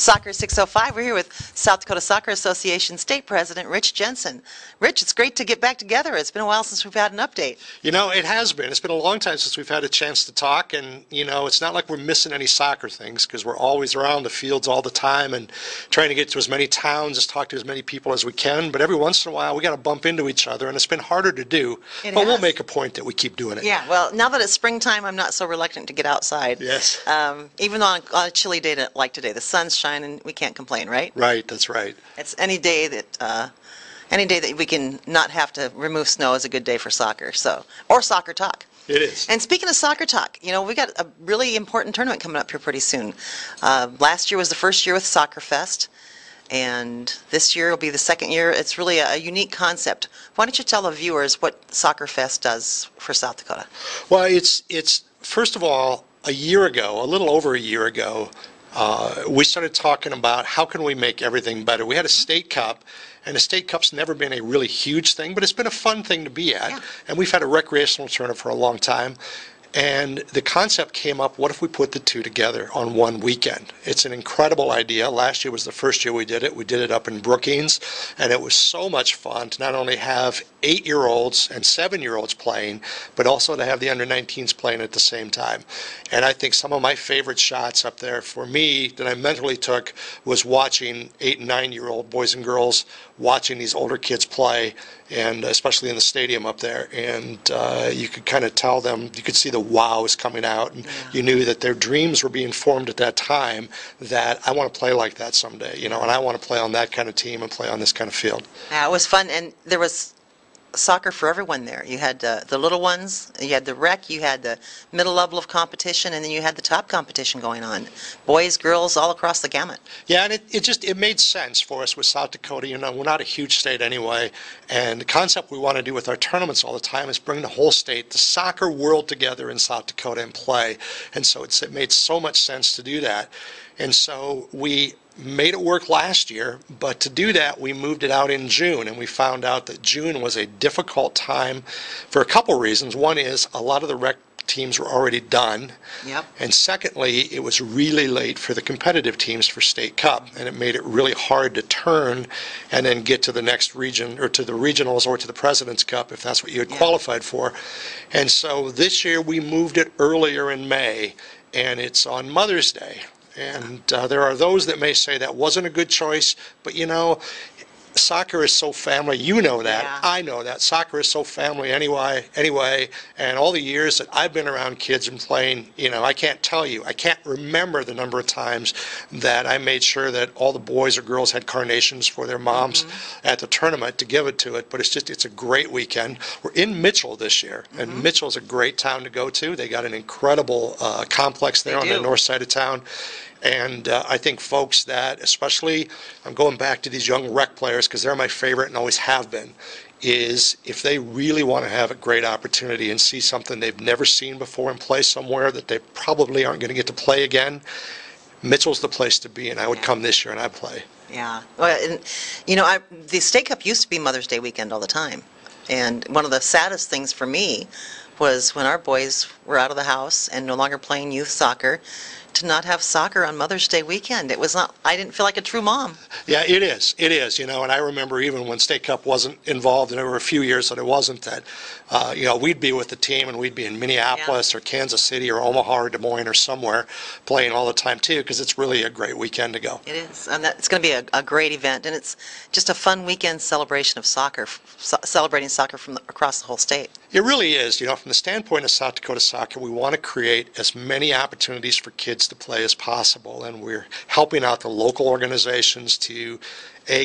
Soccer 605. We're here with South Dakota Soccer Association State President Rich Jensen. Rich, it's great to get back together. It's been a while since we've had an update. You know, it has been. It's been a long time since we've had a chance to talk, and, you know, it's not like we're missing any soccer things because we're always around the fields all the time and trying to get to as many towns, as talk to as many people as we can. But every once in a while, we got to bump into each other, and it's been harder to do. But we'll make a point that we keep doing it. Yeah, well, now that it's springtime, I'm not so reluctant to get outside. Yes. Even on a chilly day like today, the sun's shining, we can't complain, right? Right, that's right. It's any day that we can not have to remove snow is a good day for soccer. Or soccer talk. It is. And speaking of soccer talk, you know, we got a really important tournament coming up here pretty soon. Last year was the first year with SoccerFest, and this year will be the second year. It's really a unique concept. Why don't you tell the viewers what SoccerFest does for South Dakota? Well, it's first of all, a little over a year ago, we started talking about how can we make everything better. We had a state cup, and the state cup's never been a really huge thing, but it's been a fun thing to be at. Yeah. And we've had a recreational tournament for a long time. And the concept came up, what if we put the two together on one weekend? It's an incredible idea. Last year was the first year we did it. We did it up in Brookings, and it was so much fun to not only have 8-year-olds and 7-year-olds playing, but also to have the under-19s playing at the same time. And I think some of my favorite shots up there for me that I mentally took was watching 8- and 9-year-old boys and girls watching these older kids play, and especially in the stadium up there. And you could kind of tell them, you could see the wows coming out, and you knew that their dreams were being formed at that time, that I want to play like that someday, you know, and I want to play on that kind of team and play on this kind of field. Yeah, it was fun, and there was soccer for everyone there. You had the little ones, you had the rec, you had the middle level of competition, and then you had the top competition going on. Boys, girls, all across the gamut. Yeah, and it made sense for us with South Dakota. You know, we're not a huge state anyway, and the concept we want to do with our tournaments all the time is bring the whole state, the soccer world together in South Dakota and play. And so it made so much sense to do that. And so we made it work last year, but to do that we moved it out in June, and we found out that June was a difficult time for a couple reasons. One is a lot of the rec teams were already done. Yep. And secondly, it was really late for the competitive teams for State Cup, and it made it really hard to turn and then get to the next region, or to the regionals, or to the President's Cup if that's what you had qualified for. And so this year we moved it earlier in May, and it's on Mother's Day. And there are those that may say that wasn't a good choice, but you know, soccer is so family. You know that. Yeah. I know that. Soccer is so family anyway, and all the years that I've been around kids and playing, you know, I can't remember the number of times that I made sure that all the boys or girls had carnations for their moms at the tournament to give it to it. But it's a great weekend. We're in Mitchell this year, and Mitchell's a great town to go to. They got an incredible complex there on the north side of town. And I think folks that, especially, I'm going back to these young rec players because they're my favorite and always have been, is if they really want to have a great opportunity and see something they've never seen before and play somewhere that they probably aren't going to get to play again, Mitchell's the place to be, and I would come this year and I'd play. Yeah. Well, and, you know, the State Cup used to be Mother's Day weekend all the time. And one of the saddest things for me was when our boys were out of the house and no longer playing youth soccer, to not have soccer on Mother's Day weekend. It was not, I didn't feel like a true mom. Yeah, it is, you know, and I remember even when State Cup wasn't involved, and there were a few years that it wasn't, that, you know, we'd be with the team and we'd be in Minneapolis or Kansas City or Omaha or Des Moines or somewhere playing all the time too, because it's really a great weekend to go. It is, and it's going to be a great event, and it's just a fun weekend celebration of soccer, celebrating soccer from across the whole state. It really is. You know, from the standpoint of South Dakota soccer, we want to create as many opportunities for kids to play as possible, and we're helping out the local organizations to,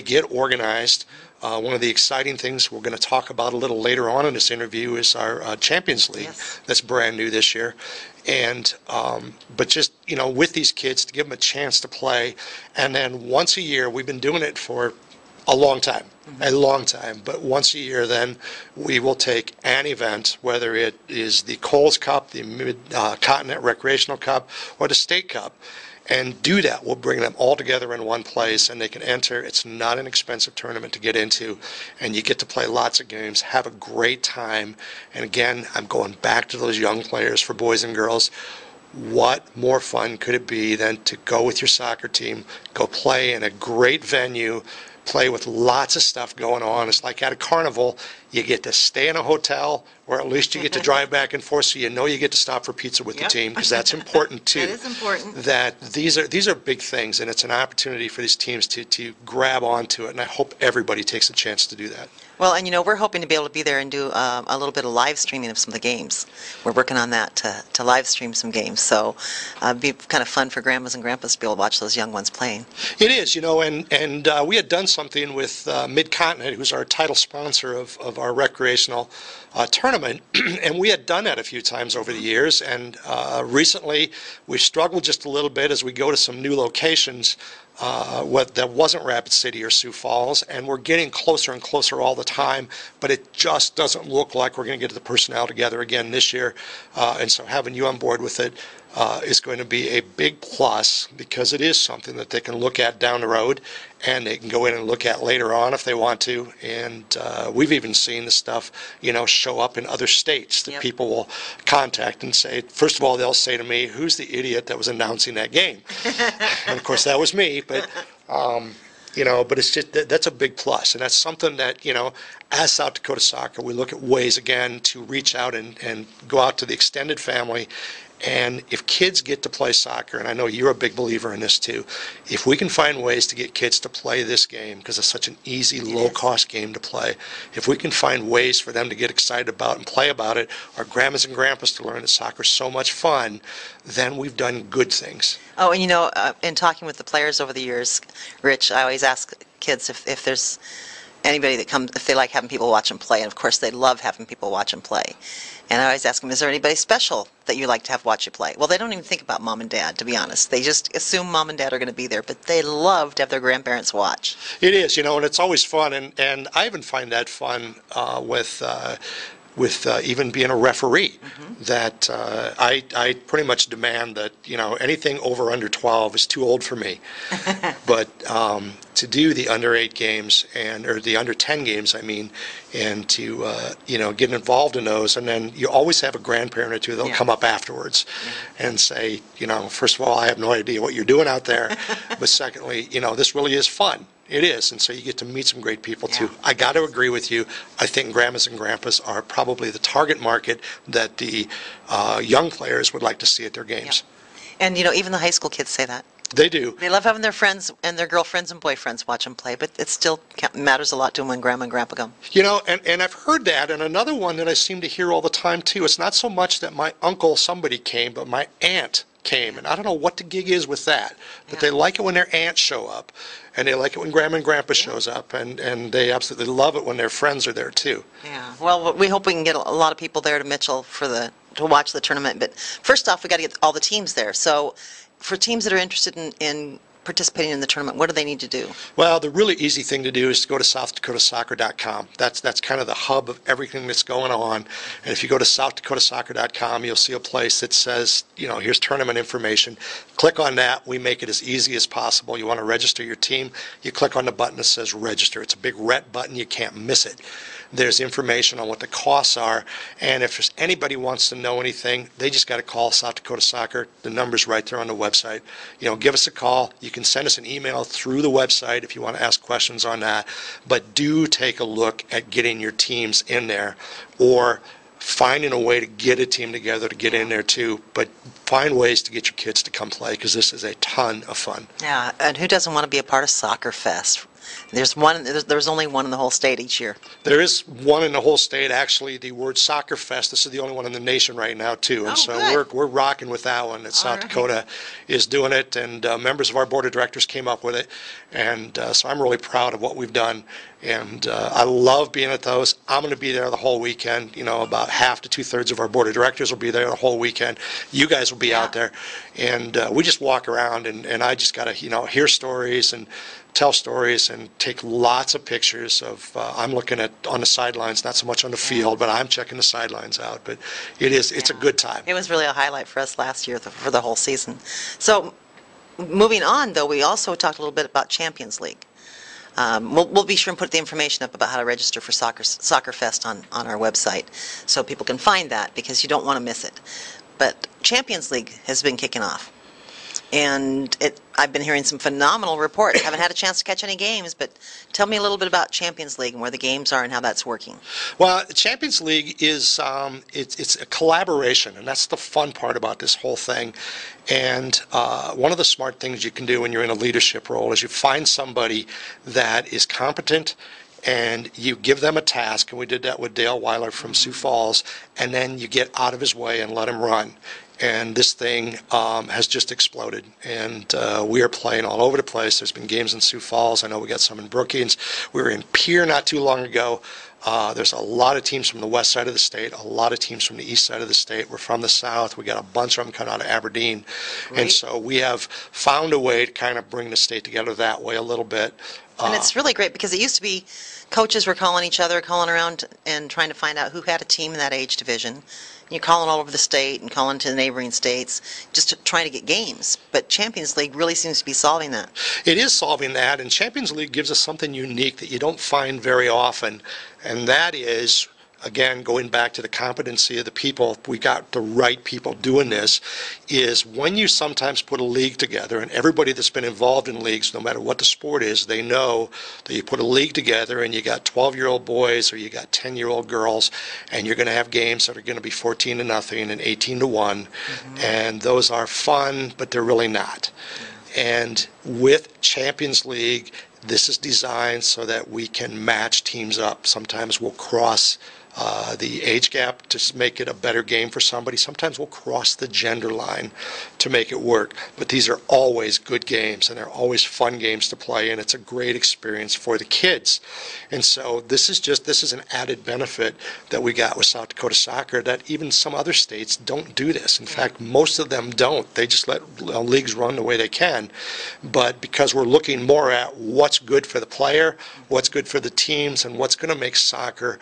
get organized. One of the exciting things we're going to talk about a little later on in this interview is our Champions League that's brand new this year. And but just, you know, with these kids, to give them a chance to play, and then once a year, we've been doing it for a long time, but once a year then we will take an event, whether it is the Coles Cup, the Mid-Continent Recreational Cup, or the State Cup, and do that. We'll bring them all together in one place, and they can enter. It's not an expensive tournament to get into, and you get to play lots of games, have a great time. And again, I'm going back to those young players for boys and girls. what more fun could it be than to go with your soccer team, go play in a great venue, play with lots of stuff going on. It's like at a carnival, you get to stay in a hotel, or at least you get to drive back and forth, so you know you get to stop for pizza with the team, because that's important too. It is important. That these are big things, and it's an opportunity for these teams to grab onto it, and I hope everybody takes a chance to do that. Well, and we're hoping to be able to be there and do a little bit of live streaming of some of the games. We're working on that to live stream some games, so it'd be kind of fun for grandmas and grandpas to be able to watch those young ones playing. It is, and we had done something with Mid-Continent, who's our title sponsor of our recreational tournament, and we had done that a few times over the years, and recently we've struggled just a little bit as we go to some new locations that wasn't Rapid City or Sioux Falls, and we're getting closer and closer all the time, but it just doesn't look like we're going to get the personnel together again this year, and so having you on board with it is going to be a big plus, because it is something that they can look at down the road, and they can go in and look at later on if they want to, and we've even seen the stuff, show up in other states that people will contact and say, first of all, they'll say to me, who's the idiot that was announcing that game? And of course that was me, but but it's just that's a big plus, and that's something that as South Dakota Soccer, we look at ways again to reach out and go out to the extended family. And if kids get to play soccer, and I know you're a big believer in this too, if we can find ways to get kids to play this game, because it's such an easy, low-cost game to play, if we can find ways for them to get excited about and play about it, or grandmas and grandpas to learn that soccer's so much fun, then we've done good things. Oh, and in talking with the players over the years, Rich, I always ask kids if there's anybody that comes, if they like having people watch them play, and of course they love having people watch them play. And I always ask them, is there anybody special that you like to have watch you play? Well, they don't even think about mom and dad, to be honest. They just assume mom and dad are going to be there, but they love to have their grandparents watch. It is, and it's always fun, and I even find that fun with even being a referee, that I pretty much demand that, anything over under 12 is too old for me. But to do the under 8 games, or the under 10 games, and to, get involved in those, and then you always have a grandparent or two that'll come up afterwards and say, first of all, I have no idea what you're doing out there, but secondly, this really is fun. It is, and so you get to meet some great people too. I got to agree with you. I think grandmas and grandpas are probably the target market that the young players would like to see at their games. And even the high school kids say that. They do. They love having their friends and their girlfriends and boyfriends watch them play, but it still matters a lot to them when grandma and grandpa come. And I've heard that, and another one that I seem to hear all the time too, it's not so much that my uncle somebody came, but my aunt came, and I don't know what the gig is with that, but they like it when their aunts show up, and they like it when grandma and grandpa shows up, and they absolutely love it when their friends are there too. Yeah, well, we hope we can get a lot of people there to Mitchell to watch the tournament, but first off, we got to get all the teams there. So for teams that are interested in participating in the tournament, what do they need to do? Well, the really easy thing to do is to go to SouthDakotaSoccer.com. That's kind of the hub of everything that's going on. And if you go to SouthDakotaSoccer.com, you'll see a place that says, here's tournament information. Click on that. We make it as easy as possible. You want to register your team, you click on the button that says register. It's a big red button. You can't miss it. There's information on what the costs are, and if anybody wants to know anything, they just got to call South Dakota Soccer. The number's right there on the website. Give us a call. You can send us an email through the website if you want to ask questions on that, but do take a look at getting your teams in there, or finding a way to get a team together to get in there too, but find ways to get your kids to come play, because this is a ton of fun. Yeah, and who doesn't want to be a part of SoccerFest? There's only one in the whole state each year. There is one in the whole state. Actually, the word SoccerFest, this is the only one in the nation right now too, and we're rocking with that one. South Dakota is doing it, and members of our board of directors came up with it, and so I'm really proud of what we've done, and I love being at those. I'm going to be there the whole weekend. About half to 2/3 of our board of directors will be there the whole weekend. You guys will be out there, and we just walk around, and I just got to hear stories and tell stories and take lots of pictures of, I'm looking at on the sidelines, not so much on the field, but I'm checking the sidelines out. But it's a good time. It was really a highlight for us last year for the whole season. So moving on, though, we also talked a little bit about Champions League. We'll be sure and put the information up about how to register for SoccerFest on our website, so people can find that, because you don't want to miss it. But Champions League has been kicking off. And I've been hearing some phenomenal reports. Haven't had a chance to catch any games, but tell me a little bit about Champions League and where the games are and how that's working. Well, the Champions League is it's a collaboration, and that's the fun part about this whole thing. And one of the smart things you can do when you're in a leadership role is you find somebody that is competent, and you give them a task, and we did that with Dale Weiler from Sioux Falls, and then you get out of his way and let him run. And this thing has just exploded, and we are playing all over the place. There's been games in Sioux Falls. I know we got some in Brookings. We were in Pierre not too long ago. There's a lot of teams from the west side of the state, a lot of teams from the east side of the state. We're from the south. We got a bunch of them coming out of Aberdeen. Great. And so we have found a way to kind of bring the state together that way a little bit. And it's really great because it used to be coaches were calling each other, calling around and trying to find out who had a team in that age division. You're calling all over the state and calling to the neighboring states, just trying to get games. But Champions League really seems to be solving that. It is solving that, and Champions League gives us something unique that you don't find very often, and that is, again, going back to the competency of the people, we got the right people doing this, is when you sometimes put a league together, and everybody that's been involved in leagues, no matter what the sport is, they know that you put a league together and you got 12-year-old boys or you got 10-year-old girls, and you're going to have games that are going to be 14-0 and 18-1, and those are fun, but they're really not. And with Champions League, this is designed so that we can match teams up. Sometimes we'll cross the age gap to make it a better game for somebody. Sometimes we'll cross the gender line to make it work. But these are always good games, and they're always fun games to play, and it's a great experience for the kids. And so this is an added benefit that we got with South Dakota soccer that even some other states don't do this. In fact, most of them don't. They just let leagues run the way they can. But because we're looking more at what's good for the player, what's good for the teams, and what's going to make soccer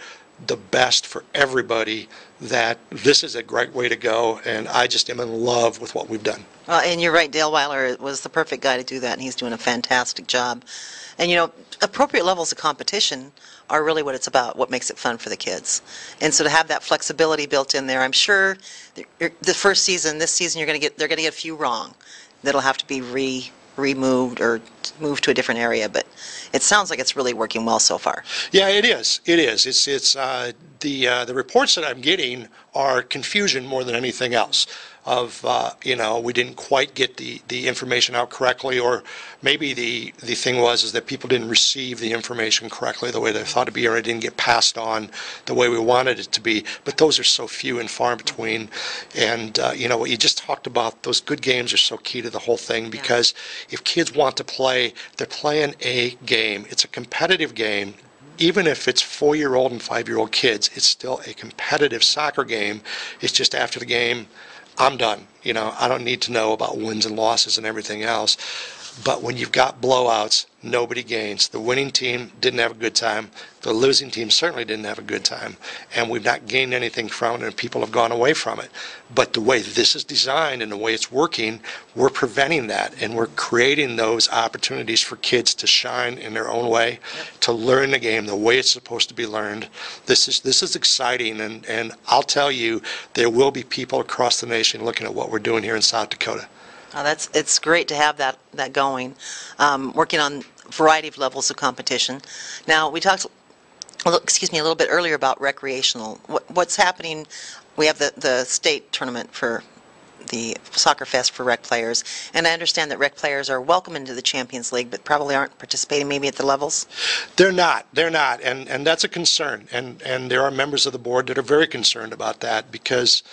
the best for everybody, that this is a great way to go, and I just am in love with what we've done. Well, and you're right, Dale Weiler was the perfect guy to do that, and he's doing a fantastic job. And you know, appropriate levels of competition are really what it's about, what makes it fun for the kids. And so to have that flexibility built in there, I'm sure the first season, this season, they're going to get a few wrong that'll have to be removed or moved to a different area, but it sounds like it's really working well so far. Yeah, it is. It is. It's the reports that I'm getting are confusion more than anything else. Of we didn't quite get the information out correctly, or maybe the thing was that people didn't receive the information correctly the way they thought it'd be, or it didn't get passed on the way we wanted it to be. But those are so few and far in between. And what you just talked about, those good games are so key to the whole thing, because if kids want to play, they're playing a game. It's a competitive game. Even if it's 4-year-old and 5-year-old kids, it's still a competitive soccer game. It's just after the game, I'm done. I don't need to know about wins and losses and everything else. But when you've got blowouts, nobody gains. The winning team didn't have a good time. The losing team certainly didn't have a good time. And we've not gained anything from it, and people have gone away from it. But the way this is designed and the way it's working, we're preventing that. And we're creating those opportunities for kids to shine in their own way, to learn the game the way it's supposed to be learned. This is exciting. And I'll tell you, there will be people across the nation looking at what we're doing here in South Dakota. It's great to have that going, working on a variety of levels of competition. Now, we talked, a little bit earlier about recreational. What's happening? We have the state tournament for the SoccerFest for rec players, and I understand that rec players are welcome into the Champions League, but probably aren't participating maybe at the levels? They're not, and that's a concern, and there are members of the board that are very concerned about that, because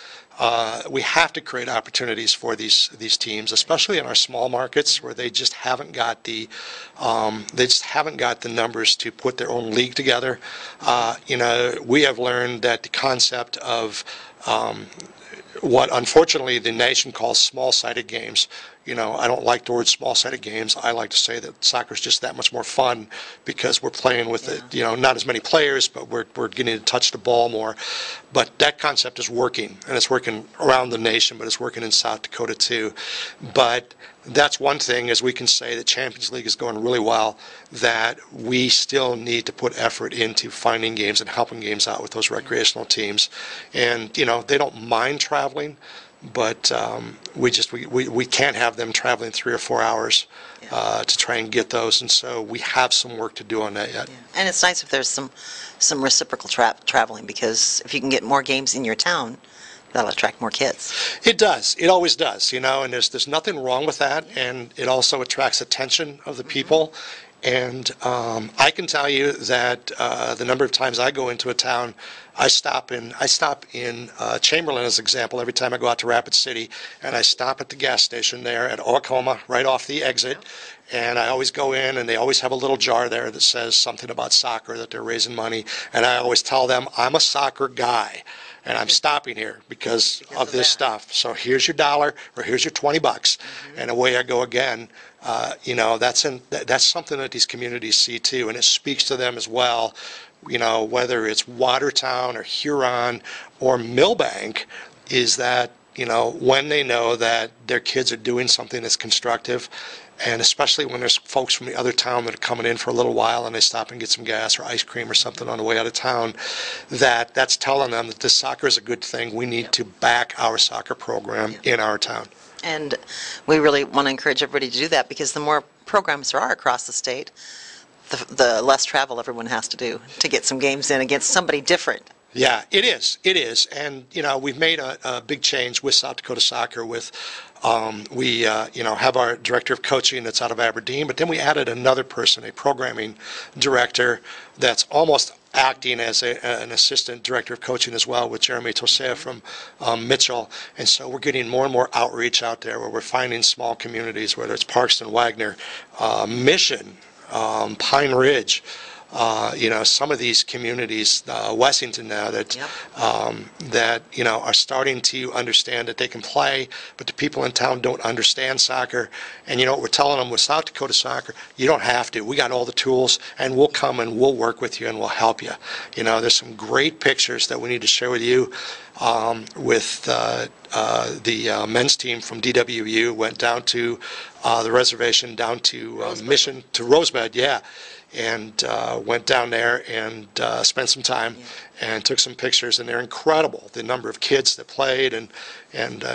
we have to create opportunities for these teams, especially in our small markets where they just haven't got the numbers to put their own league together. We have learned that the concept of what unfortunately the nation calls small-sided games. I don't like the word small-sided games. I like to say that soccer is just that much more fun because we're playing with not as many players, but we're getting to touch the ball more. But that concept is working, and it's working around the nation, but it's working in South Dakota too. But that's one thing, is we can say that Champions League is going really well, that we still need to put effort into finding games and helping games out with those recreational teams. And, they don't mind traveling, but we can't have them traveling 3 or 4 hours to try and get those, and so we have some work to do on that yet. Yeah. And it's nice if there's some reciprocal traveling, because if you can get more games in your town, that'll attract more kids. It does. It always does, and there's nothing wrong with that, and it also attracts attention of the people. And I can tell you that the number of times I go into a town, I stop in Chamberlain, as an example, every time I go out to Rapid City, and I stop at the gas station there at Oklahoma, right off the exit, and I always go in, and they always have a little jar there that says something about soccer, that they're raising money, and I always tell them, I'm a soccer guy, and I'm stopping here because of this stuff. So here's your $1 or here's your $20, and away I go again. That's something that these communities see too, and it speaks to them as well. Whether it's Watertown or Huron or Millbank, is that when they know that their kids are doing something that's constructive, and especially when there's folks from the other town that are coming in for a little while and they stop and get some gas or ice cream or something on the way out of town, that's telling them that this soccer is a good thing. We need to back our soccer program in our town. And we really want to encourage everybody to do that, because the more programs there are across the state, the less travel everyone has to do to get some games in against somebody different. Yeah, it is. It is. And, we've made a big change with South Dakota Soccer with, we have our director of coaching that's out of Aberdeen, but then we added another person, a programming director that's almost acting as an assistant director of coaching as well, with Jeremy Tosea from Mitchell. And so we're getting more and more outreach out there where we're finding small communities, whether it's Parkston, Wagner, Mission, Pine Ridge, some of these communities, Wessington now, that are starting to understand that they can play, but the people in town don't understand soccer. And we're telling them with South Dakota Soccer, you don't have to. We got all the tools, and we'll come and we'll work with you and we'll help you. There's some great pictures that we need to share with you. With the men's team from DWU went down to the reservation, down to Mission, to Rosebud, and went down there and spent some time and took some pictures, and they're incredible, the number of kids that played, and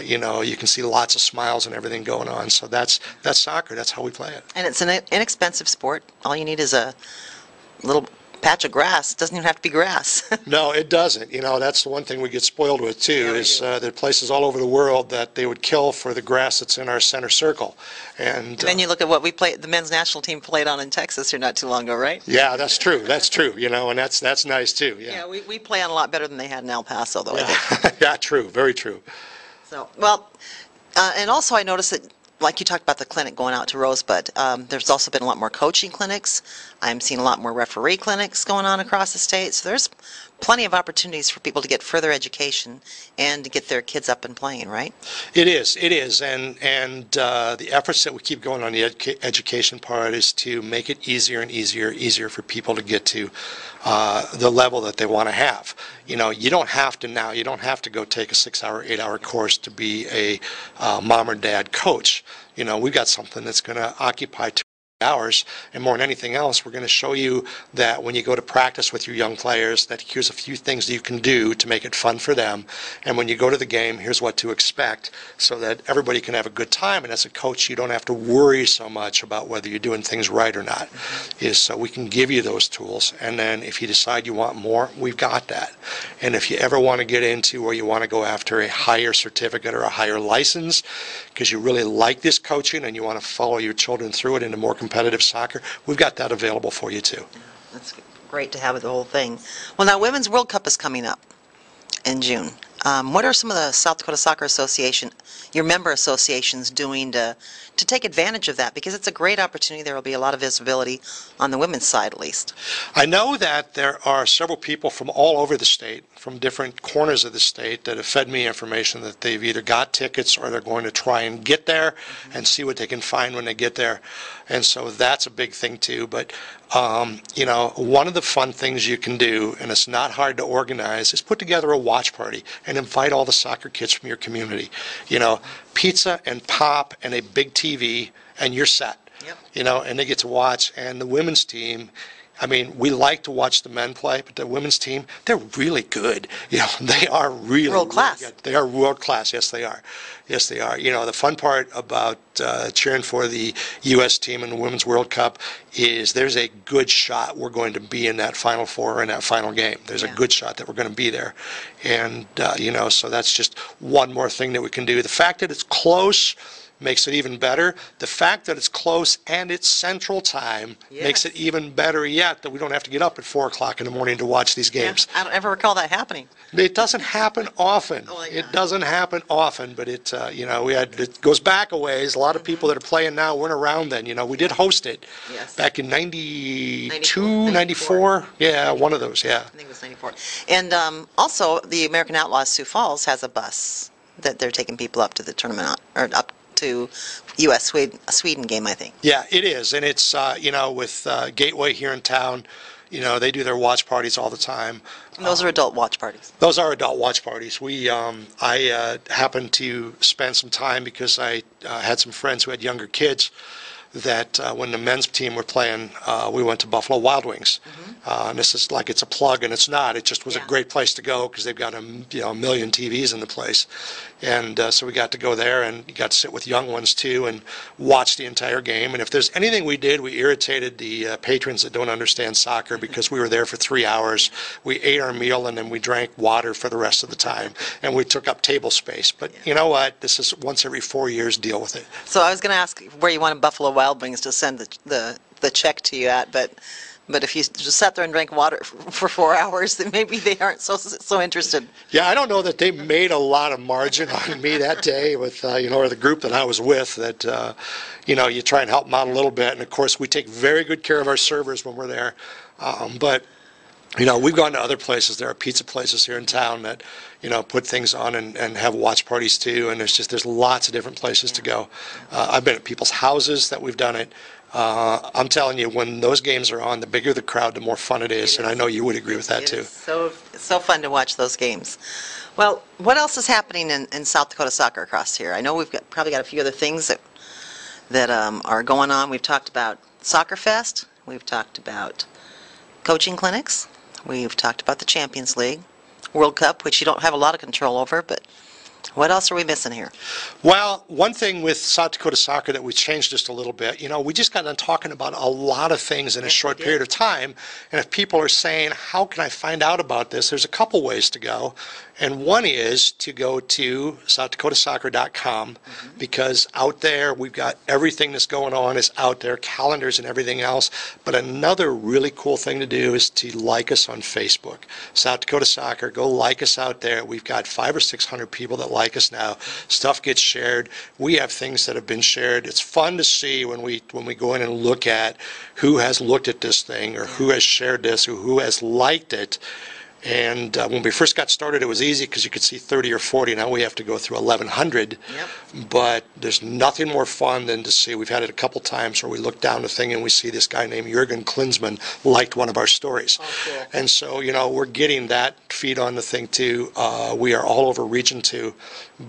you can see lots of smiles and everything going on. So that's soccer. That's how we play it. And it's an inexpensive sport. All you need is a little patch of grass. It doesn't even have to be grass. No, it doesn't. That's the one thing we get spoiled with too, is there are places all over the world that they would kill for the grass that's in our center circle. And then you look at what the men's national team played on in Texas here not too long ago, right? Yeah, that's true. That's true. And that's nice too. Yeah, we play on a lot better than they had in El Paso, though. Yeah, I think. yeah, true. Very true. So, and also I noticed that, like you talked about the clinic going out to Rosebud, there's also been a lot more coaching clinics. I'm seeing a lot more referee clinics going on across the state. So there's plenty of opportunities for people to get further education and to get their kids up and playing, right? It is. And the efforts that we keep going on the education part is to make it easier and easier for people to get to the level that they want to have. You don't have to go take a 6-hour, 8-hour course to be a mom or dad coach. We've got something that's going to occupy 2 hours, and more than anything else, we're going to show you that when you go to practice with your young players, that here's a few things that you can do to make it fun for them, and when you go to the game, here's what to expect, so that everybody can have a good time. And as a coach, you don't have to worry so much about whether you're doing things right or not. So we can give you those tools, and then if you decide you want more, we've got that. And if you ever want to get into, or you want to go after a higher certificate or a higher license because you really like this coaching and you want to follow your children through it into more competitive soccer, we've got that available for you too. That's great to have the whole thing. Well, now Women's World Cup is coming up in June. What are some of the South Dakota Soccer Association, your member associations, doing to take advantage of that? Because it's a great opportunity. There will be a lot of visibility on the women's side, at least. I know that there are several people from all over the state, from different corners of the state, that have fed me information that they've either got tickets or they're going to try and get there and see what they can find when they get there. And so that's a big thing too. But one of the fun things you can do, and it's not hard to organize, is put together a watch party and invite all the soccer kids from your community. Pizza and pop and a big TV, and you're set. Yep. And they get to watch. And the women's team, I mean, we like to watch the men play, but the women's team, they're really good. You know, they are really, World class. really good. They are world class. Yes, they are. Yes, they are. You know, the fun part about cheering for the U.S. team in the Women's World Cup is there's a good shot we're going to be in that Final Four or in that final game. There's a good shot that we're going to be there. And, you know, so that's just one more thing that we can do. The fact that it's close makes it even better. The fact that it's close and it's Central Time makes it even better yet, that we don't have to get up at 4 o'clock in the morning to watch these games. I don't ever recall that happening. It doesn't happen often. It doesn't happen often, but it, you know, it goes back a ways. A lot of people that are playing now weren't around then. You know, we did host it back in 92, 94. Yeah, one of those, yeah. I think it was 94. And also, the American Outlaws Sioux Falls has a bus that they're taking people up to the tournament, or up to U.S. Sweden game, I think. Yeah, it is, and it's you know, with Gateway here in town, you know, they do their watch parties all the time. And those are adult watch parties. Those are adult watch parties. We, I happened to spend some time because I had some friends who had younger kids. That when the men's team were playing, we went to Buffalo Wild Wings. And this is like it's a plug, and it's not. It just was a great place to go because they've got a million TVs in the place. And so we got to go there, and you got to sit with young ones too and watch the entire game. And if there's anything we did, we irritated the patrons that don't understand soccer because we were there for 3 hours. We ate our meal, and then we drank water for the rest of the time. And we took up table space. But you know what? This is once every 4 years, deal with it. So I was going to ask where you wanted Buffalo Wild Wings to send the check to you at, but if you just sat there and drank water for 4 hours, then maybe they aren't so interested. Yeah, I don't know that they made a lot of margin on me that day with, you know, or the group that I was with that, you know, you try and help them out a little bit. And, of course, we take very good care of our servers when we're there. But, you know, we've gone to other places. There are pizza places here in town that, you know, put things on and have watch parties too. And there's lots of different places to go. I've been at people's houses that we've done it. I'm telling you, when those games are on, the bigger the crowd, the more fun it is. And I know you would agree with that too. It's so fun to watch those games. Well, what else is happening in South Dakota soccer across here? I know we've probably got a few other things that are going on. We've talked about SoccerFest. We've talked about coaching clinics. We've talked about the Champions League, World Cup, which you don't have a lot of control over, but what else are we missing here? Well, one thing with South Dakota soccer that we changed just a little bit, you know, we just got done talking about a lot of things in a short period of time. And if people are saying, how can I find out about this? There's a couple ways to go. And one is to go to SouthDakotaSoccer.com because out there we've got everything that's going on is out there, calendars and everything else. But another really cool thing to do is to like us on Facebook. South Dakota Soccer, go like us out there. We've got 500 or 600 people that like us now. Stuff gets shared. We have things that have been shared. It's fun to see when we go in and look at who has looked at this thing or who has shared this or who has liked it. And when we first got started, it was easy because you could see 30 or 40. Now we have to go through 1,100. But there's nothing more fun than to see. We've had it a couple times where we look down the thing and we see this guy named Jurgen Klinsmann liked one of our stories. Cool. And so, you know, we're getting that feed on the thing too. We are all over Region 2,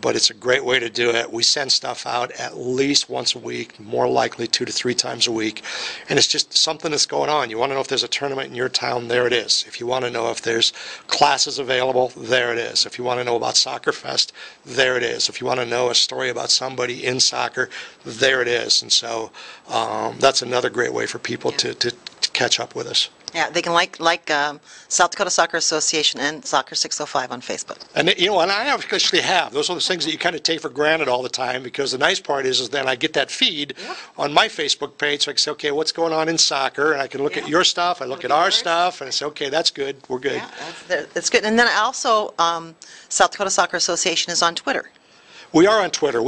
but it's a great way to do it. We send stuff out at least once a week, more likely 2 to 3 times a week. And it's just something that's going on. You want to know if there's a tournament in your town, there it is. If you want to know if there's classes available, there it is. If you want to know about SoccerFest, there it is. If you want to know a story about somebody in soccer, there it is. And so that's another great way for people to catch up with us. Yeah, they can like South Dakota Soccer Association and Soccer 605 on Facebook. And you know, and I actually have. Those are the things that you kind of take for granted all the time because the nice part is then I get that feed on my Facebook page. So I can say, okay, what's going on in soccer? And I can look at your stuff. I look at our stuff, and I say, okay, that's good. We're good. Yeah, that's good. And then also, South Dakota Soccer Association is on Twitter. We are on Twitter.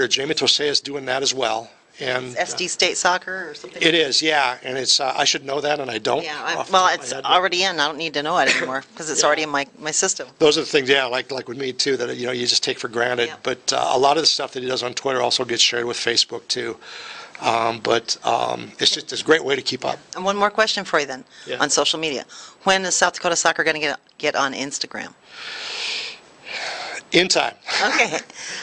Jamie Tosei is doing that as well. And SD State Soccer or something? It is, yeah. And it's I should know that, and I don't. Yeah, well, it's already in. I don't need to know it anymore because it's already in my system. Those are the things, yeah, like with me, too, that, you know, you just take for granted. Yeah. But a lot of the stuff that he does on Twitter also gets shared with Facebook, too. But it's a great way to keep up. And one more question for you then on social media. When is South Dakota Soccer going to get on Instagram? In time. Okay.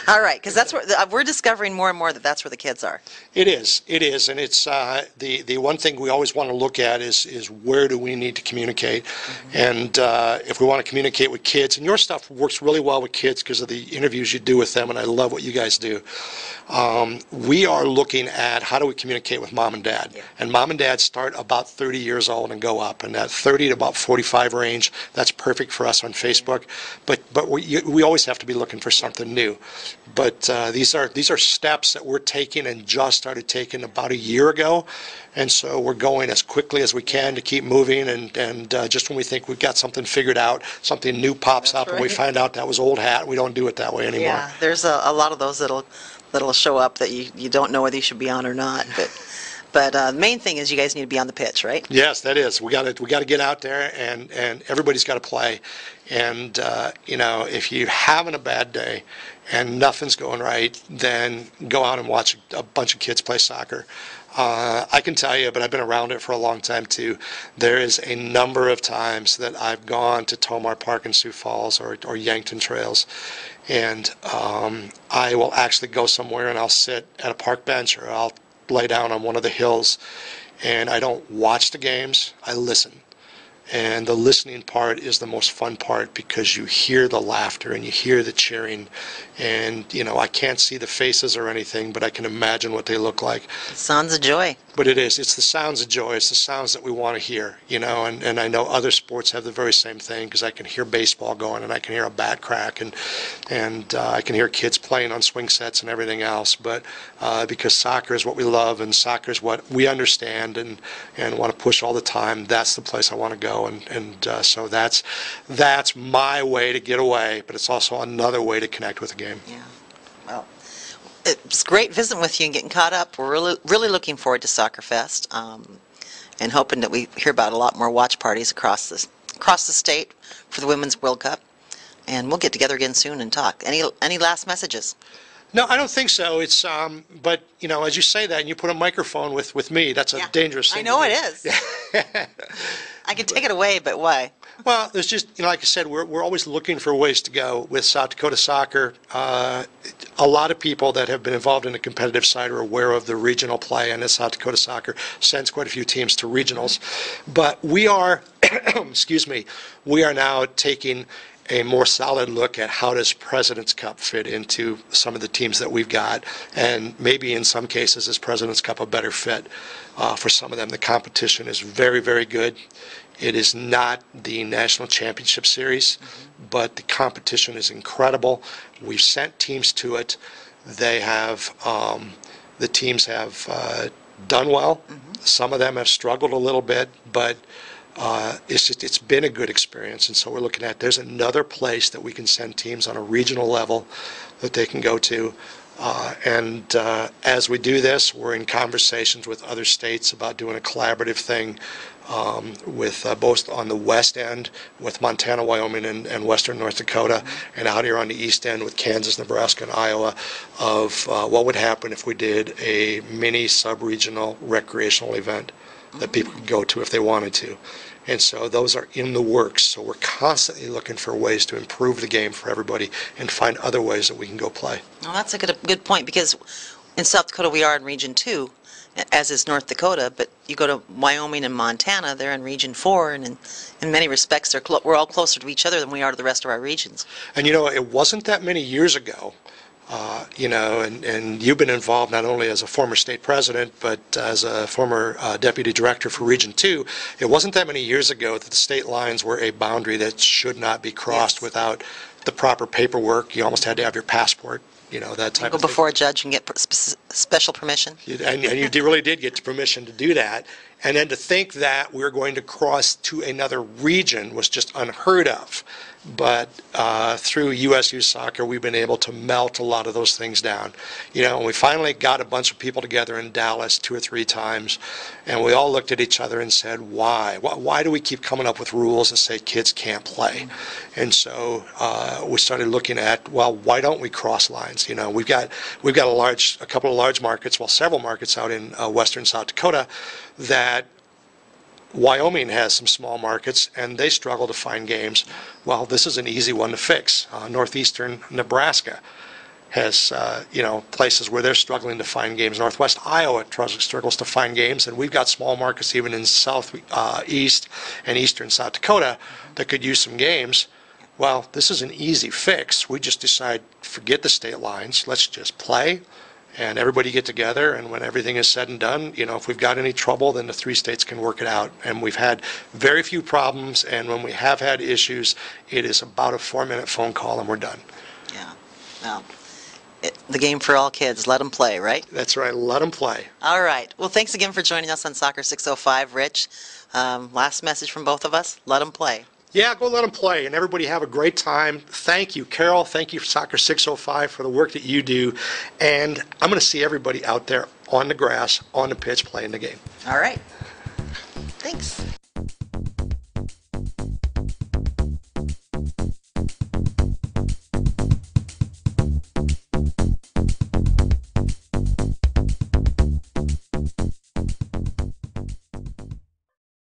All right, because that's where we're discovering more and more that that's where the kids are. It is, and it's the one thing we always want to look at is where do we need to communicate, and if we want to communicate with kids, and your stuff works really well with kids because of the interviews you do with them, and I love what you guys do. We are looking at how do we communicate with mom and dad, and mom and dad start about 30 years old and go up, and that 30 to about 45 range, that's perfect for us on Facebook, but we always have to be looking for something new. But these are steps that we're taking and just started taking about a year ago, and so we're going as quickly as we can to keep moving, and just when we think we've got something figured out, something new pops up, and we find out that was old hat. We don't do it that way anymore. Yeah, there's a lot of those that'll show up that you don't know whether you should be on or not, but the main thing is you guys need to be on the pitch, right? Yes, that is. We got to get out there, and everybody's got to play. And if you're having a bad day and nothing's going right, then go out and watch a bunch of kids play soccer. I can tell you, but I've been around it for a long time too. There is a number of times that I've gone to Tomar Park in Sioux Falls or Yankton Trails, and I will actually go somewhere and I'll sit at a park bench or I'll lay down on one of the hills, and I don't watch the games, I listen. And the listening part is the most fun part because you hear the laughter and you hear the cheering, and I can't see the faces or anything, but I can imagine what they look like. Sounds of joy. But it's the sounds of joy, it's the sounds that we want to hear, and I know other sports have the very same thing because I can hear baseball going and I can hear a bat crack and I can hear kids playing on swing sets and everything else, but because soccer is what we love and soccer is what we understand and want to push all the time, that's the place I want to go, and so that's my way to get away, but it's also another way to connect with the game. Yeah. Well, it's great visiting with you and getting caught up. We're really looking forward to SoccerFest, and hoping that we hear about a lot more watch parties across the state for the Women's World Cup. And we'll get together again soon and talk. Any last messages? No, I don't think so. It's but as you say that and you put a microphone with me, that's a dangerous thing. I know it is. I can take it away, but why? Well, there's just, like I said, we're always looking for ways to go with South Dakota soccer. A lot of people that have been involved in the competitive side are aware of the regional play, and South Dakota soccer sends quite a few teams to regionals. But we are, excuse me, we are now taking a more solid look at how does President's Cup fit into some of the teams that we've got, and maybe in some cases is President's Cup a better fit for some of them. The competition is very, very good. It is not the National Championship Series, but the competition is incredible. We've sent teams to it. They have, the teams have done well. Some of them have struggled a little bit, but it's been a good experience, and so we're looking at there's another place that we can send teams on a regional level that they can go to. And as we do this, we're in conversations with other states about doing a collaborative thing with both on the west end with Montana, Wyoming, and western North Dakota, and out here on the east end with Kansas, Nebraska, and Iowa, of what would happen if we did a mini sub-regional recreational event that people could go to if they wanted to. And so those are in the works. So we're constantly looking for ways to improve the game for everybody and find other ways that we can go play. Well, that's a good point, because in South Dakota we are in Region 2, as is North Dakota, but you go to Wyoming and Montana, they're in Region 4, and in many respects we're all closer to each other than we are to the rest of our regions. And it wasn't that many years ago, and you've been involved not only as a former state president, but as a former deputy director for Region 2. It wasn't that many years ago that the state lines were a boundary that should not be crossed without the proper paperwork. You almost had to have your passport, that type of thing. Go before a judge and get special permission. And you really did get permission to do that. And then to think that we were going to cross to another region was just unheard of. But through USU Soccer, we've been able to melt a lot of those things down. And we finally got a bunch of people together in Dallas 2 or 3 times, and we all looked at each other and said, why? Why do we keep coming up with rules that say kids can't play? And so we started looking at, well, why don't we cross lines? We've got a couple of large markets, several markets out in western South Dakota that Wyoming has some small markets, and they struggle to find games. Well, this is an easy one to fix. Northeastern Nebraska has, places where they're struggling to find games. Northwest Iowa struggles to find games, and we've got small markets even in southeast and eastern South Dakota that could use some games. Well, this is an easy fix. We just decide, forget the state lines, let's just play, and everybody get together, and when everything is said and done, if we've got any trouble, then the 3 states can work it out. And we've had very few problems, and when we have had issues, it is about a 4-minute phone call and we're done. Yeah. Well, the game for all kids, let them play, right? That's right, let them play. All right. Well, thanks again for joining us on Soccer 605, Rich. Last message from both of us, let them play. Yeah, go let them play, and everybody have a great time. Thank you, Carol. Thank you, Soccer 605, for the work that you do. And I'm going to see everybody out there on the grass, on the pitch, playing the game. All right. Thanks.